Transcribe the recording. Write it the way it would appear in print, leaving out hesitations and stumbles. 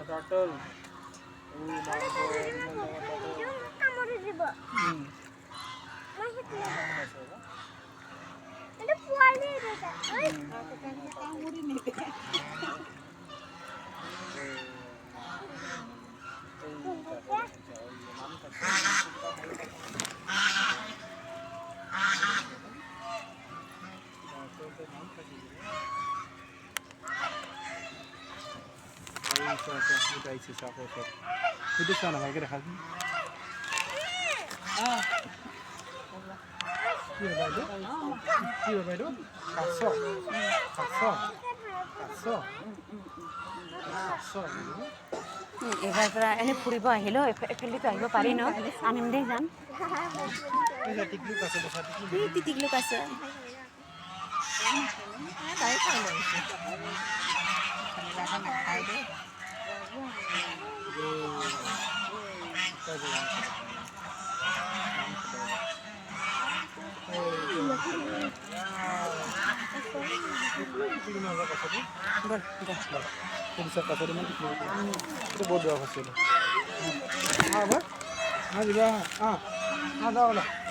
Turtle কামড়ে দিব এটা পোয়ালি এটা ওই কামড়ে নেবে itu sana lagi dah kan iya baik kaso এবাৰ পৰা এনে ফুৰিব আহিলো এফালেতো আহিব পাৰি ন আনিমদে যাম টিকলুক আছে bisa kasar ini itu bodoh hasil. Apa? Ada lah.